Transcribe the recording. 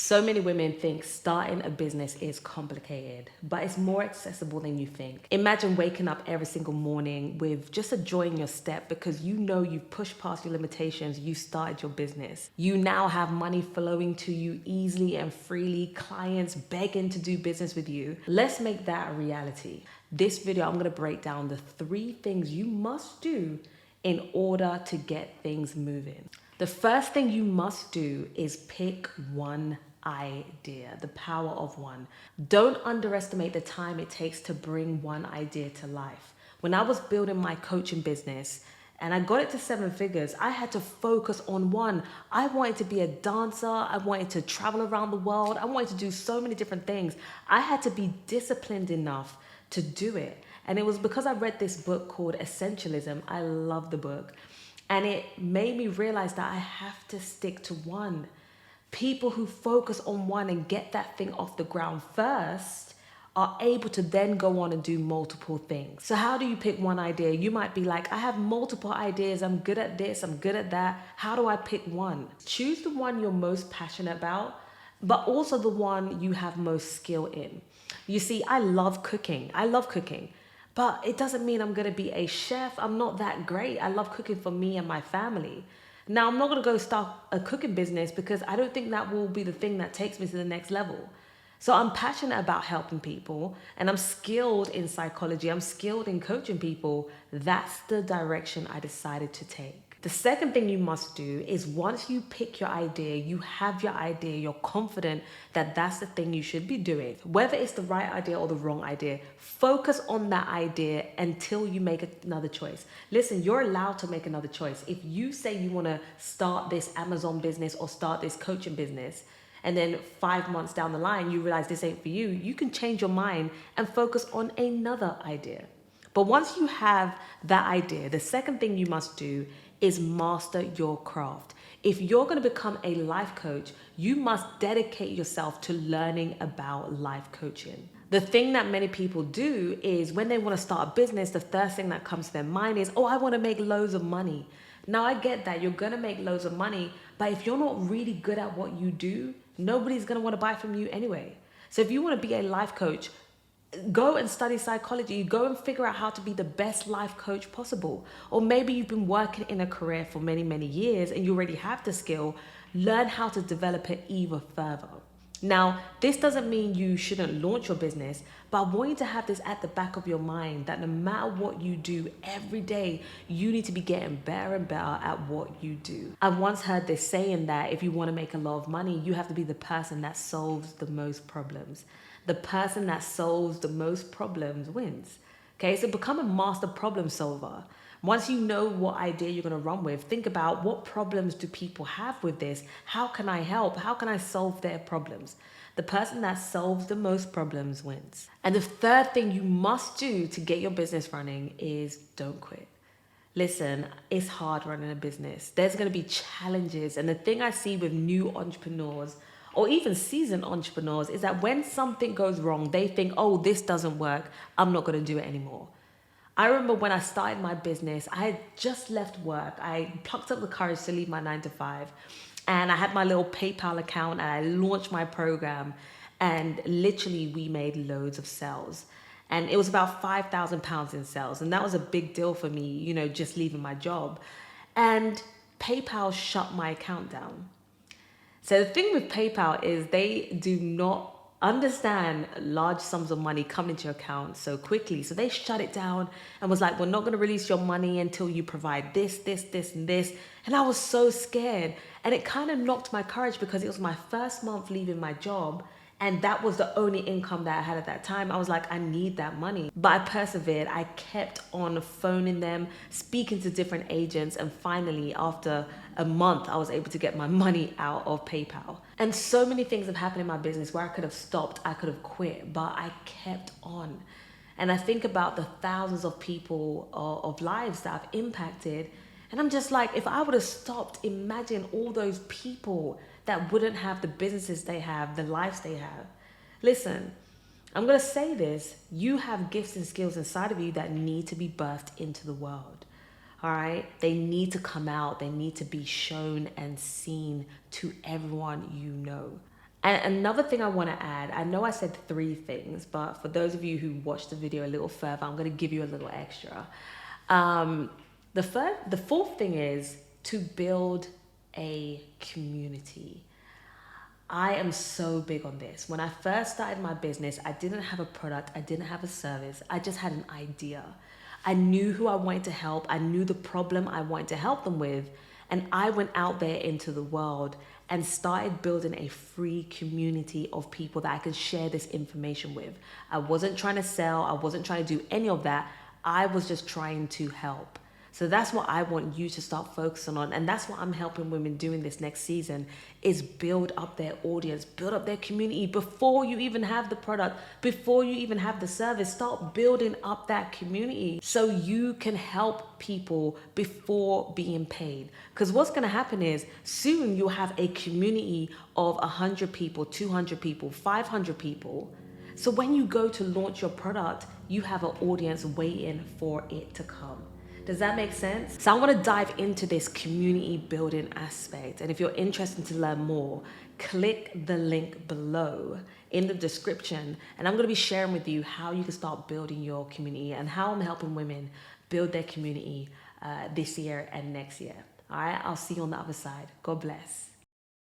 So many women think starting a business is complicated, but it's more accessible than you think. Imagine waking up every single morning with just a joy in your step because you know you've pushed past your limitations, you started your business. You now have money flowing to you easily and freely, clients begging to do business with you. Let's make that a reality. This video, I'm gonna break down the 3 things you must do in order to get things moving. The first thing you must do is pick one idea, the power of one. Don't underestimate the time it takes to bring one idea to life. When I was building my coaching business and I got it to 7 figures, I had to focus on one. I wanted to be a dancer. I wanted to travel around the world. I wanted to do so many different things. I had to be disciplined enough to do it. And it was because I read this book called Essentialism. I love the book. And it made me realize that I have to stick to one. People who focus on one and get that thing off the ground first are able to then go on and do multiple things. So how do you pick one idea? You might be like, I have multiple ideas. I'm good at this. I'm good at that. How do I pick one? Choose the one you're most passionate about, but also the one you have most skill in. You see, I love cooking. But it doesn't mean I'm gonna be a chef. I'm not that great. I love cooking for me and my family. Now, I'm not gonna go start a cooking business because I don't think that will be the thing that takes me to the next level. So I'm passionate about helping people and I'm skilled in psychology. I'm skilled in coaching people. That's the direction I decided to take. The second thing you must do is once you pick your idea, you have your idea, you're confident that that's the thing you should be doing. Whether it's the right idea or the wrong idea, focus on that idea until you make another choice. Listen, you're allowed to make another choice. If you say you want to start this Amazon business or start this coaching business, and then 5 months down the line, you realize this ain't for you, you can change your mind and focus on another idea. But once you have that idea, the second thing you must do is master your craft. If you're going to become a life coach, you must dedicate yourself to learning about life coaching. The thing that many people do is when they want to start a business, the first thing that comes to their mind is, oh, I want to make loads of money. Now, I get that you're going to make loads of money, but if you're not really good at what you do, nobody's going to want to buy from you anyway. So if you want to be a life coach, go and study psychology. Go and figure out how to be the best life coach possible. Or maybe you've been working in a career for many, many years and you already have the skill. Learn how to develop it even further. Now, this doesn't mean you shouldn't launch your business, but I want you to have this at the back of your mind that no matter what you do every day, you need to be getting better and better at what you do. I once heard this saying that if you want to make a lot of money, you have to be the person that solves the most problems. The person that solves the most problems wins. Okay, so become a master problem solver. Once you know what idea you're going to run with, think about what problems do people have with this? How can I help? How can I solve their problems? The person that solves the most problems wins. And the third thing you must do to get your business running is don't quit. Listen, it's hard running a business. There's going to be challenges. And the thing I see with new entrepreneurs or even seasoned entrepreneurs is that when something goes wrong, they think, oh, this doesn't work. I'm not going to do it anymore. I remember when I started my business, I had just left work. I plucked up the courage to leave my 9 to 5. And I had my little PayPal account and I launched my program. And literally we made loads of sales. And it was about £5,000 in sales. And that was a big deal for me, just leaving my job. And PayPal shut my account down. So the thing with PayPal is they do not understand large sums of money come into your account so quickly. So they shut it down and was like, we're not going to release your money until you provide this, and this. And I was so scared. And it kind of knocked my courage because it was my first month leaving my job. And that was the only income that I had at that time. I was like, I need that money. But I persevered. I kept on phoning them, speaking to different agents. And finally, after a month, I was able to get my money out of PayPal. And so many things have happened in my business where I could have stopped, I could have quit, but I kept on. And I think about the thousands of people of lives that I've impacted. And I'm just like, if I would have stopped, imagine all those people that wouldn't have the businesses they have, the lives they have. Listen, I'm going to say this. You have gifts and skills inside of you that need to be birthed into the world. All right? They need to come out. They need to be shown and seen to everyone you know. And another thing I want to add, I know I said 3 things, but for those of you who watched the video a little further, I'm going to give you a little extra. Um, the fourth thing is to build a community. I am so big on this. When I first started my business, I didn't have a product, I didn't have a service, I just had an idea. I knew who I wanted to help, I knew the problem I wanted to help them with, and I went out there into the world and started building a free community of people that I could share this information with. I wasn't trying to sell, I wasn't trying to do any of that. I was just trying to help. So that's what I want you to start focusing on. And that's what I'm helping women do in this next season is build up their audience, build up their community before you even have the product, before you even have the service. Start building up that community so you can help people before being paid. Because what's going to happen is soon you'll have a community of 100 people, 200 people, 500 people. So when you go to launch your product, you have an audience waiting for it to come. Does that make sense? So I want to dive into this community building aspect. And if you're interested to learn more, click the link below in the description. And I'm going to be sharing with you how you can start building your community and how I'm helping women build their community this year and next year. All right, I'll see you on the other side. God bless.